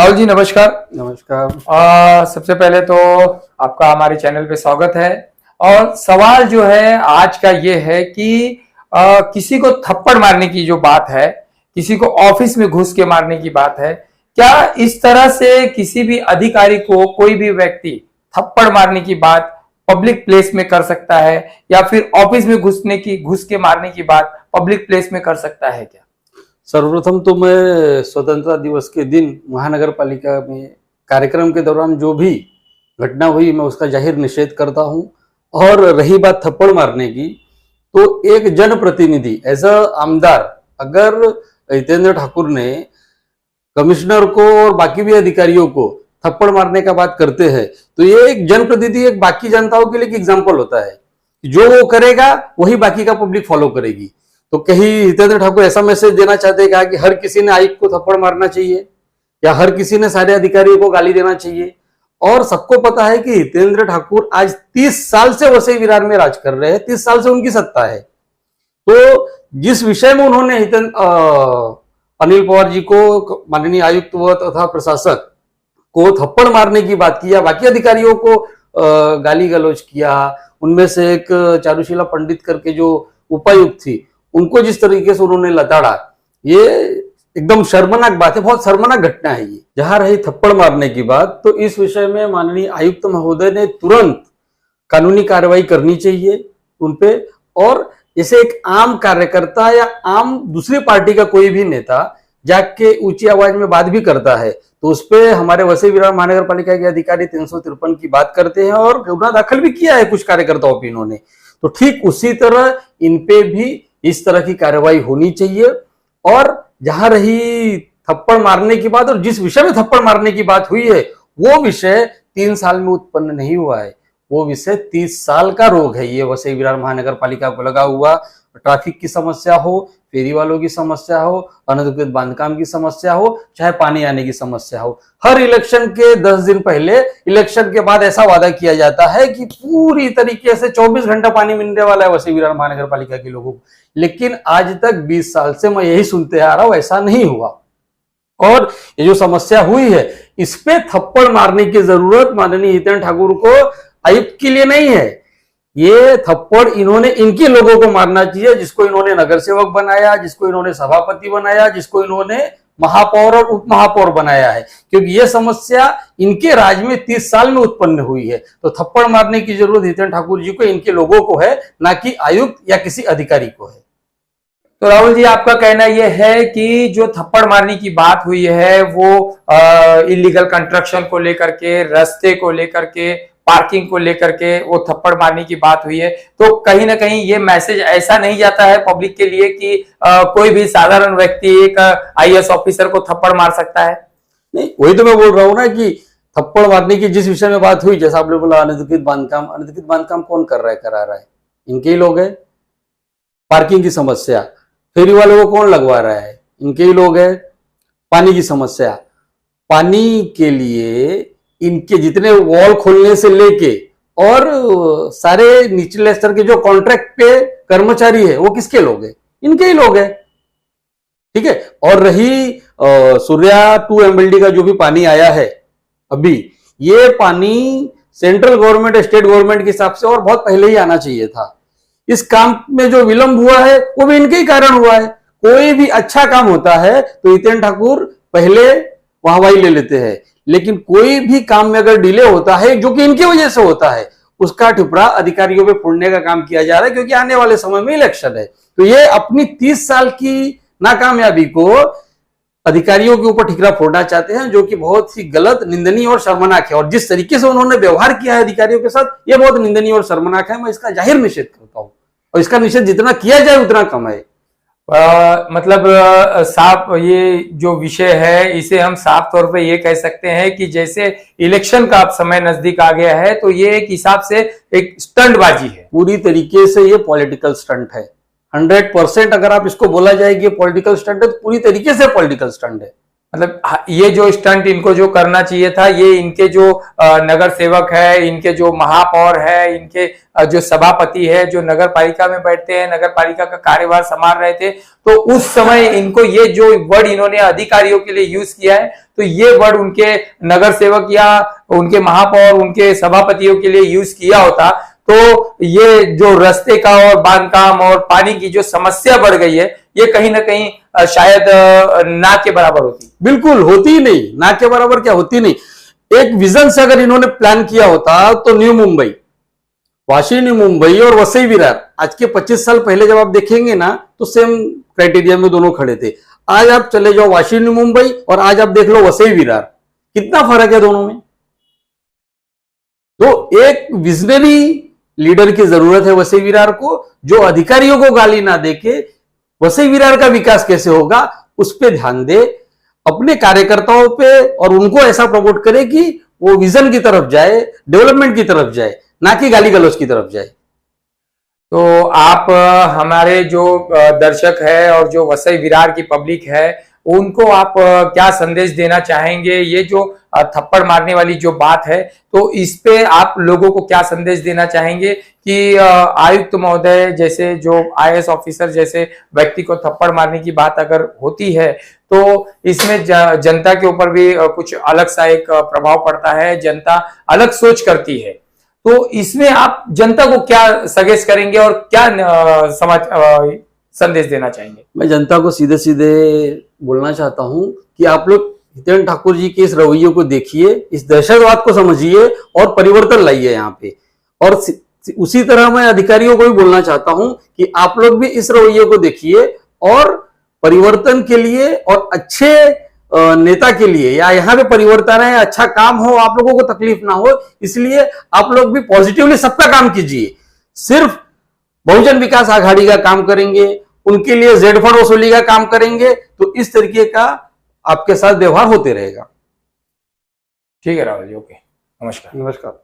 राहुल जी नमस्कार। नमस्कार। सबसे पहले तो आपका हमारे चैनल पे स्वागत है। और सवाल जो है आज का ये है कि किसी को थप्पड़ मारने की जो बात है, किसी को ऑफिस में घुस के मारने की बात है, क्या इस तरह से किसी भी अधिकारी को कोई भी व्यक्ति थप्पड़ मारने की बात पब्लिक प्लेस में कर सकता है, या फिर ऑफिस में घुस के मारने की बात पब्लिक प्लेस में कर सकता है क्या? सर्वप्रथम तो मैं स्वतंत्रता दिवस के दिन महानगर पालिका में कार्यक्रम के दौरान जो भी घटना हुई मैं उसका जाहिर निषेध करता हूं। और रही बात थप्पड़ मारने की, तो एक जनप्रतिनिधि एज अ आमदार अगर हितेंद्र ठाकुर ने कमिश्नर को और बाकी भी अधिकारियों को थप्पड़ मारने का बात करते हैं, तो ये एक जनप्रतिनिधि एक बाकी जनताओं के लिए एक एग्जाम्पल होता है। जो वो करेगा वही बाकी का पब्लिक फॉलो करेगी। तो कहीं हितेंद्र ठाकुर ऐसा मैसेज देना चाहते हैं कि हर किसी ने आयुक्त को थप्पड़ मारना चाहिए या हर किसी ने सारे अधिकारियों को गाली देना चाहिए। और सबको पता है कि हितेंद्र ठाकुर आज 30 साल से वसई विरार में राज कर रहे हैं, 30 साल से उनकी सत्ता है। तो जिस विषय में उन्होंने अनिल पवार जी को, माननीय आयुक्त व तथा प्रशासक को थप्पड़ मारने की बात की या बाकी अधिकारियों को गाली गलौज किया, उनमें से एक चारुशीला पंडित करके जो उपायुक्त थी उनको जिस तरीके से उन्होंने लताड़ा, ये एकदम शर्मनाक बात है, बहुत शर्मनाक घटना है ये। जहां रही थप्पड़ मारने की बात, तो इस विषय में माननीय आयुक्त महोदय ने तुरंत कानूनी कार्रवाई करनी चाहिए उनपे। और जैसे एक आम कार्यकर्ता या आम दूसरी पार्टी का कोई भी नेता जाके ऊंची आवाज में बात भी करता है, तो उस पर हमारे वसई विरार महानगर पालिका के अधिकारी 353 की बात करते हैं और गुना दाखिल भी किया है कुछ कार्यकर्ताओं पे इन्होंने। तो ठीक उसी तरह इनपे भी इस तरह की कार्रवाई होनी चाहिए। और जहां रही थप्पड़ मारने की बात, और जिस विषय में थप्पड़ मारने की बात हुई है, वो विषय 3 साल में उत्पन्न नहीं हुआ है, वो विषय 30 साल का रोग है। ये वसई विरार महानगर पालिका को लगा हुआ ट्रैफिक की समस्या हो, फेरी वालों की समस्या हो, अनधिकृत बांधकाम की समस्या हो, चाहे पानी आने की समस्या हो। हर इलेक्शन के 10 दिन पहले, इलेक्शन के बाद ऐसा वादा किया जाता है कि पूरी तरीके से 24 घंटा पानी मिलने वाला है वसई विरार महानगर पालिका के लोगों को। लेकिन आज तक 20 साल से मैं यही सुनते आ रहा हूं, ऐसा नहीं हुआ। और ये जो समस्या हुई है, इस पे थप्पड़ मारने की जरूरत माननीय हितेंद्र ठाकुर को आयुक्त के लिए नहीं है। ये थप्पड़ इन्होंने इनके लोगों को मारना चाहिए, जिसको इन्होंने नगर सेवक बनाया, जिसको इन्होंने सभापति बनाया, जिसको इन्होंने महापौर और उप महापौर बनाया है। क्योंकि ये समस्या इनके राज में 30 साल में उत्पन्न हुई है। तो थप्पड़ मारने की जरूरत हितेंद्र ठाकुर जी को, इनके लोगों को है, ना कि आयुक्त या किसी अधिकारी को है। तो राहुल जी, आपका कहना यह है कि जो थप्पड़ मारने की बात हुई है वो इलीगल कंस्ट्रक्शन को लेकर के, रास्ते को लेकर के, पार्किंग को लेकर के वो थप्पड़ मारने की बात हुई है, तो कहीं ना कहीं ये मैसेज ऐसा नहीं जाता है पब्लिक के लिए कि कोई भी साधारण व्यक्ति एक आईएएस ऑफिसर को थप्पड़ मार सकता है? नहीं, वही तो मैं बोल रहा हूं ना कि थप्पड़ मारने की जिस विषय में बात हुई, जैसा आपने बोला अनधिकृत बांधकाम, अनधिकृत बांधकाम कौन कर रहा है, करा रहा है? इनके ही लोग है। पार्किंग की समस्या, फेरी वालों को कौन लगवा रहा है? इनके ही लोग है। पानी की समस्या, पानी के लिए इनके जितने वॉल खोलने से लेके और सारे निचले स्तर के जो कॉन्ट्रैक्ट पे कर्मचारी है, वो किसके लोग हैं? इनके ही लोग हैं। ठीक है। और रही सूर्या 2 MLD का जो भी पानी आया है अभी, ये पानी सेंट्रल गवर्नमेंट, स्टेट गवर्नमेंट के हिसाब से और बहुत पहले ही आना चाहिए था। इस काम में जो विलंब हुआ है वो भी इनके ही कारण हुआ है। कोई भी अच्छा काम होता है तो हितेंद्र ठाकुर पहले वाहवाही ले लेते हैं, लेकिन कोई भी काम में अगर डिले होता है जो कि इनकी वजह से होता है, उसका ठुपरा अधिकारियों पे फोड़ने का काम किया जा रहा है, क्योंकि आने वाले समय में इलेक्शन है। तो ये अपनी 30 साल की नाकामयाबी को अधिकारियों के ऊपर ठिकरा फोड़ना चाहते हैं, जो कि बहुत ही गलत, निंदनीय और शर्मनाक है। और जिस तरीके से उन्होंने व्यवहार किया है अधिकारियों के साथ, यह बहुत निंदनीय और शर्मनाक है। मैं इसका जाहिर निषेध करता हूं, और इसका निषेध जितना किया जाए उतना कम है। मतलब साफ ये जो विषय है, इसे हम साफ तौर पे ये कह सकते हैं कि जैसे इलेक्शन का अब समय नजदीक आ गया है, तो ये एक हिसाब से एक स्टंटबाजी है। पूरी तरीके से ये पॉलिटिकल स्टंट है। 100% अगर आप इसको बोला जाए कि पॉलिटिकल स्टंट है, तो पूरी तरीके से पॉलिटिकल स्टंट है। मतलब ये जो स्टंट इनको जो करना चाहिए था, ये इनके जो नगर सेवक है, इनके जो महापौर है, इनके जो सभापति है, जो नगर पालिका में बैठते हैं, नगर पालिका का कार्यभार संभाल रहे थे, तो उस समय इनको ये जो वर्ड इन्होंने अधिकारियों के लिए यूज किया है, तो ये वर्ड उनके नगर सेवक या उनके महापौर, उनके सभापतियों के लिए यूज किया होता तो ये जो रास्ते का और बांधकाम और पानी की जो समस्या बढ़ गई है, ये कहीं ना कहीं शायद ना के बराबर होती। बिल्कुल होती ही नहीं, ना के बराबर क्या, होती नहीं। एक विजन से अगर इन्होंने प्लान किया होता तो न्यू मुंबई, वाशी न्यू मुंबई और वसई विरार, आज के 25 साल पहले जब आप देखेंगे ना तो सेम क्राइटेरिया में दोनों खड़े थे। आज आप चले जाओ वाशी न्यू मुंबई और आज आप देख लो वसई विरार, कितना फर्क है दोनों में। तो एक विजनरी लीडर की जरूरत है वसई विरार को, जो अधिकारियों को गाली ना देके वसई विरार का विकास कैसे होगा उस पर ध्यान दे, अपने कार्यकर्ताओं पे, और उनको ऐसा प्रमोट करे कि वो विजन की तरफ जाए, डेवलपमेंट की तरफ जाए, ना कि गाली गलौज की तरफ जाए। तो आप हमारे जो दर्शक है और जो वसई विरार की पब्लिक है, उनको आप क्या संदेश देना चाहेंगे? ये जो थप्पड़ मारने वाली जो बात है, तो इस पे आप लोगों को क्या संदेश देना चाहेंगे कि आयुक्त महोदय जैसे जो आईएएस ऑफिसर जैसे व्यक्ति को थप्पड़ मारने की बात अगर होती है, तो इसमें जनता के ऊपर भी कुछ अलग सा एक प्रभाव पड़ता है, जनता अलग सोच करती है। तो इसमें आप जनता को क्या सजेस्ट करेंगे और क्या संदेश देना चाहेंगे? मैं जनता को सीधे सीधे बोलना चाहता हूं कि आप लोग हितेन ठाकुर जी के इस रवैये को देखिए, इस दहशतवाद को समझिए और परिवर्तन लाइए यहाँ पे। और उसी तरह मैं अधिकारियों को भी बोलना चाहता हूं कि आप लोग भी इस रवैये को देखिए और परिवर्तन के लिए और अच्छे नेता के लिए, या यहाँ पे परिवर्तन है, अच्छा काम हो, आप लोगों को तकलीफ ना हो, इसलिए आप लोग भी पॉजिटिवली सबका काम कीजिए। सिर्फ बहुजन विकास आघाड़ी का काम करेंगे, उनके लिए जेड फंड वसूली का काम करेंगे, तो इस तरीके का आपके साथ व्यवहार होते रहेगा। ठीक है राहुल जी, ओके, नमस्कार। नमस्कार।